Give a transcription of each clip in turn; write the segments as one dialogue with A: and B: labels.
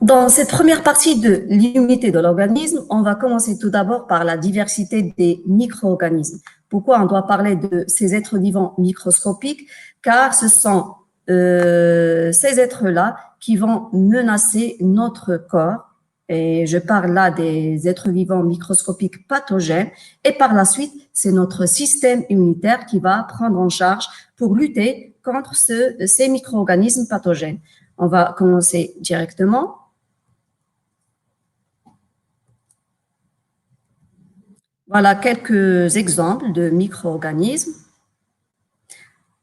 A: Dans cette première partie de l'unité de l'organisme, on va commencer tout d'abord par la diversité des micro-organismes. Pourquoi on doit parler de ces êtres vivants microscopiques? Car ce sont ces êtres-là qui vont menacer notre corps. Et je parle là des êtres vivants microscopiques pathogènes. Et par la suite, c'est notre système immunitaire qui va prendre en charge pour lutter contre ces micro-organismes pathogènes. On va commencer directement. Voilà quelques exemples de micro-organismes.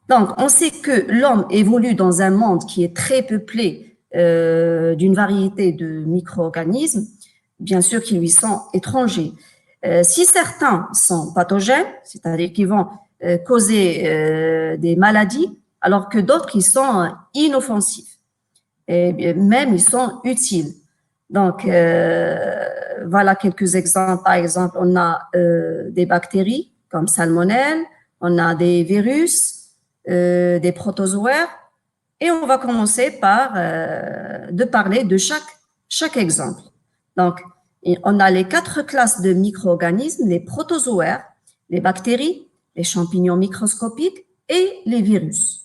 A: Donc, on sait que l'homme évolue dans un monde qui est très peuplé d'une variété de micro-organismes, bien sûr qui lui sont étrangers. Si certains sont pathogènes, c'est-à-dire qu'ils vont causer des maladies, alors que d'autres, ils sont inoffensifs et même ils sont utiles. Donc, voilà quelques exemples. Par exemple, on a des bactéries comme salmonelle, on a des virus, des protozoaires, et on va commencer par de parler de chaque exemple. Donc, on a les 4 classes de micro-organismes, les protozoaires, les bactéries, les champignons microscopiques et les virus.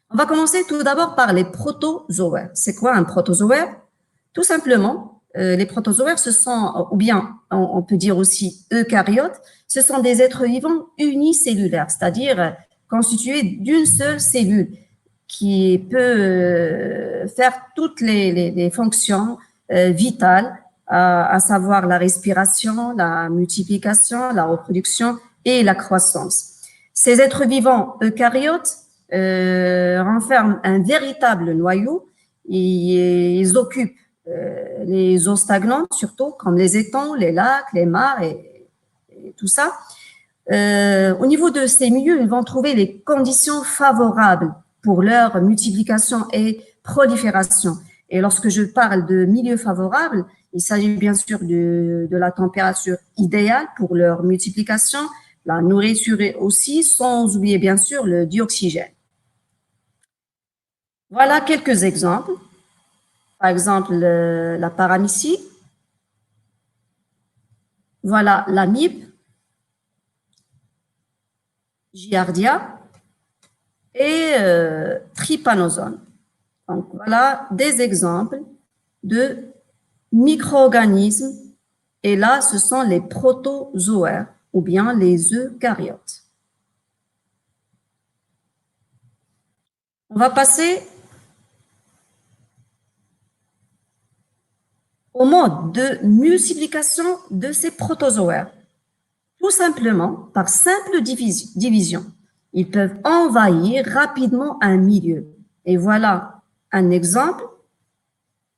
A: On va commencer tout d'abord par les protozoaires. C'est quoi un protozoaire? Tout simplement, les protozoaires, ce sont, ou bien on peut dire aussi eucaryotes, ce sont des êtres vivants unicellulaires, c'est-à-dire constitués d'une seule cellule qui peut faire toutes les fonctions vitales, à savoir la respiration, la multiplication, la reproduction et la croissance. Ces êtres vivants eucaryotes renferment un véritable noyau et ils occupent les eaux stagnantes, surtout comme les étangs, les lacs, les mares et tout ça. Au niveau de ces milieux, ils vont trouver les conditions favorables pour leur multiplication et prolifération. Et lorsque je parle de milieux favorables, il s'agit bien sûr de la température idéale pour leur multiplication, la nourriture aussi, sans oublier bien sûr le dioxygène. Voilà quelques exemples. Par exemple, la paramécie. Voilà l'amibe, giardia et trypanosome. Donc, voilà des exemples de micro-organismes. Et là, ce sont les protozoaires ou bien les eucaryotes. On va passer au mode de multiplication de ces protozoaires. Tout simplement, par simple division, ils peuvent envahir rapidement un milieu. Et voilà un exemple,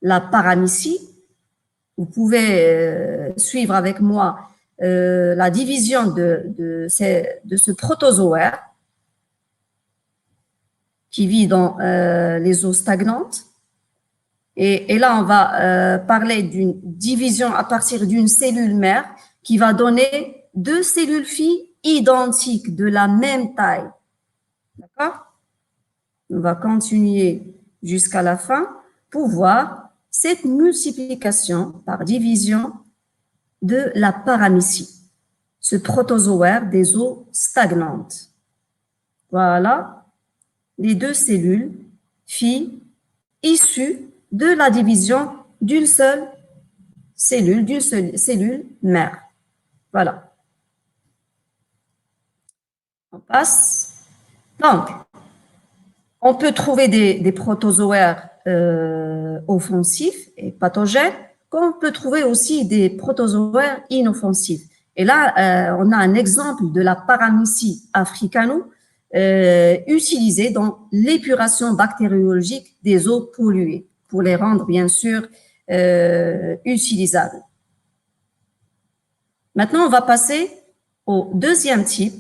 A: la paramécie. Vous pouvez suivre avec moi la division de ce protozoaire qui vit dans les eaux stagnantes. Et là, on va parler d'une division à partir d'une cellule mère qui va donner 2 cellules filles identiques, de la même taille. D'accord? On va continuer jusqu'à la fin pour voir cette multiplication par division de la paramécie, ce protozoaire des eaux stagnantes. Voilà les 2 cellules filles issues de la division d'une seule cellule mère. Voilà. On passe. Donc, on peut trouver des protozoaires offensifs et pathogènes, comme on peut trouver aussi des protozoaires inoffensifs. Et là, on a un exemple de la paramécie africano utilisée dans l'épuration bactériologique des eaux polluées, pour les rendre, bien sûr, utilisables. Maintenant, on va passer au deuxième type.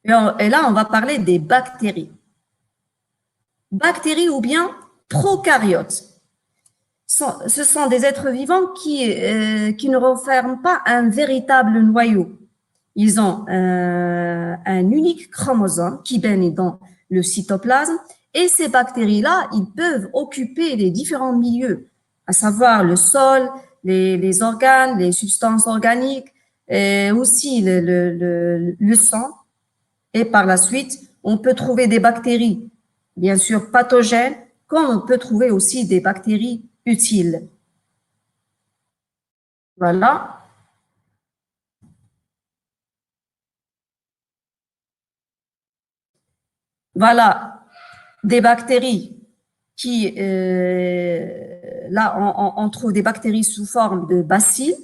A: Et là, on va parler des bactéries. Bactéries ou bien prokaryotes. Ce sont des êtres vivants qui ne renferment pas un véritable noyau. Ils ont un unique chromosome qui baigne dans le cytoplasme Et ces bactéries-là, ils peuvent occuper les différents milieux, à savoir le sol, les organes, les substances organiques, et aussi le sang. Et par la suite, on peut trouver des bactéries, bien sûr pathogènes, comme on peut trouver aussi des bactéries utiles. Voilà. Voilà des bactéries qui, là, on trouve des bactéries sous forme de bacilles,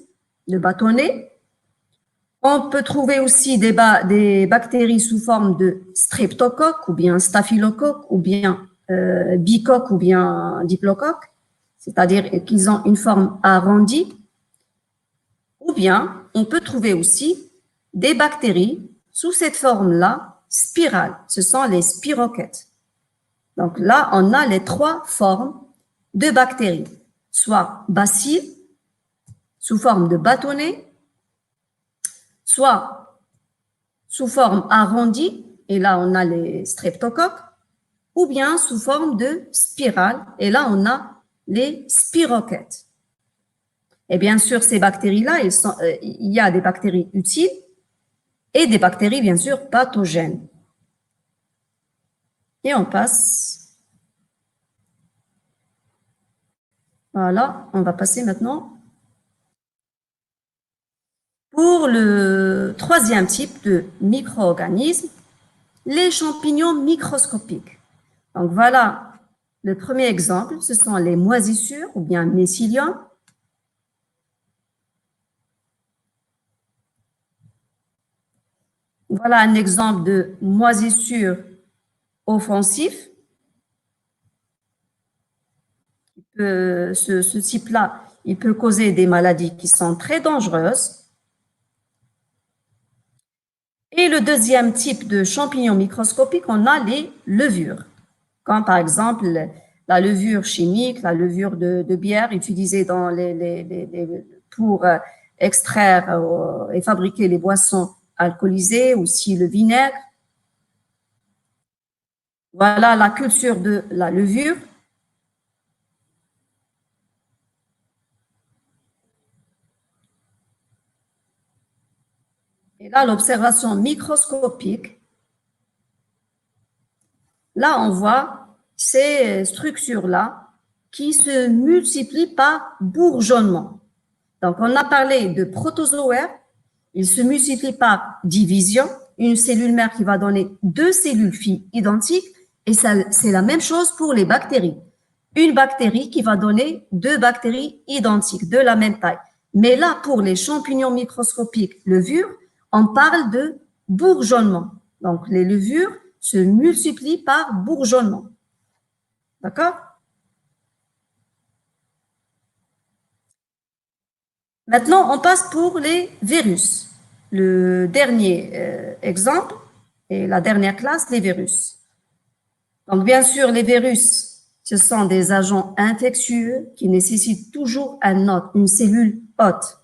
A: de bâtonnets. On peut trouver aussi des bactéries sous forme de streptocoque ou bien staphylocoque ou bien bicoque ou bien diplocoque, c'est-à-dire qu'ils ont une forme arrondie. Ou bien on peut trouver aussi des bactéries sous cette forme-là, spirale. Ce sont les spirochètes. Donc là, on a les trois formes de bactéries, soit bacilles sous forme de bâtonnet, soit sous forme arrondie, et là on a les streptocoques, ou bien sous forme de spirale, et là on a les spirochètes. Et bien sûr, ces bactéries-là, il y a des bactéries utiles et des bactéries, bien sûr, pathogènes. Et on passe. Voilà, on va passer maintenant pour le troisième type de micro-organismes, les champignons microscopiques. Donc voilà, le premier exemple, ce sont les moisissures ou bien mycélium. Voilà un exemple de moisissure offensive. Ce type-là, il peut causer des maladies qui sont très dangereuses. Et le deuxième type de champignons microscopiques, on a les levures, comme par exemple la levure chimique, la levure de bière utilisée dans pour extraire et fabriquer les boissons alcoolisées, aussi le vinaigre. Voilà la culture de la levure. Et là, l'observation microscopique, là, on voit ces structures-là qui se multiplient par bourgeonnement. Donc, on a parlé de protozoaires, ils se multiplient par division, une cellule mère qui va donner deux cellules filles identiques, et c'est la même chose pour les bactéries. Une bactérie qui va donner deux bactéries identiques, de la même taille. Mais là, pour les champignons microscopiques levures, on parle de bourgeonnement. Donc, les levures se multiplient par bourgeonnement. D'accord? Maintenant, on passe pour les virus. Le dernier exemple et la dernière classe, les virus. Donc, bien sûr, les virus, ce sont des agents infectieux qui nécessitent toujours un hôte, une cellule hôte.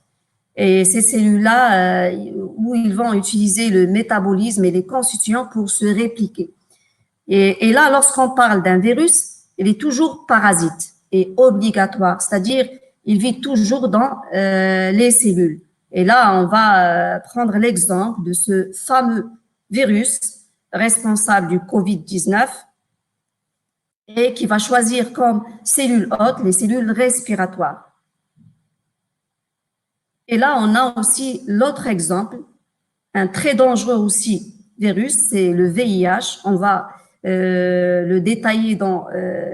A: Et ces cellules-là, où ils vont utiliser le métabolisme et les constituants pour se répliquer. Et là, lorsqu'on parle d'un virus, il est toujours parasite et obligatoire, c'est-à-dire il vit toujours dans les cellules. Et là, on va prendre l'exemple de ce fameux virus responsable du Covid-19 et qui va choisir comme cellules hôtes les cellules respiratoires. Et là, on a aussi l'autre exemple, un très dangereux aussi virus, c'est le VIH. On va le détailler dans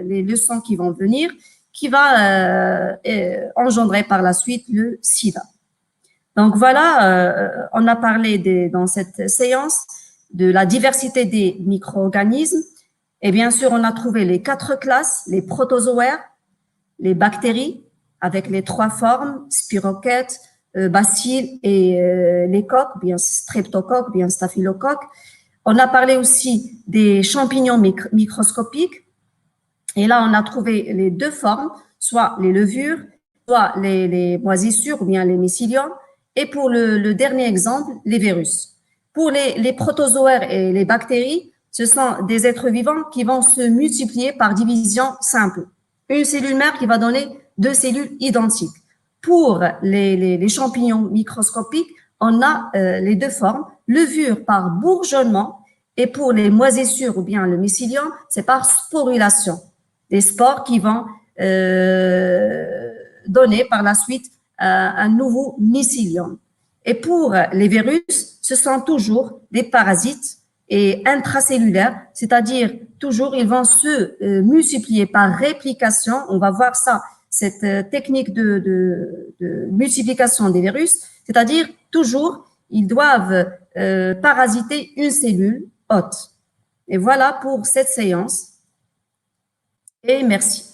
A: les leçons qui vont venir, qui va engendrer par la suite le sida. Donc voilà, on a parlé dans cette séance de la diversité des micro-organismes. Et bien sûr, on a trouvé les 4 classes, les protozoaires, les bactéries, avec les 3 formes, spirochètes, bacilles et les coques, bien streptocoques, bien staphylocoques. On a parlé aussi des champignons microscopiques. Et là, on a trouvé les 2 formes, soit les levures, soit les moisissures ou bien les mycéliums. Et pour le dernier exemple, les virus. Pour les protozoaires et les bactéries, ce sont des êtres vivants qui vont se multiplier par division simple. Une cellule mère qui va donner deux cellules identiques. Pour les champignons microscopiques, on a les deux formes, levure par bourgeonnement, et pour les moisissures ou bien le mycélium, c'est par sporulation. Des spores qui vont donner par la suite un nouveau mycélium. Et pour les virus, ce sont toujours des parasites et intracellulaires, c'est-à-dire toujours ils vont se multiplier par réplication. On va voir ça, cette technique de multiplication des virus, c'est-à-dire toujours ils doivent parasiter une cellule hôte. Et voilà pour cette séance. Et merci.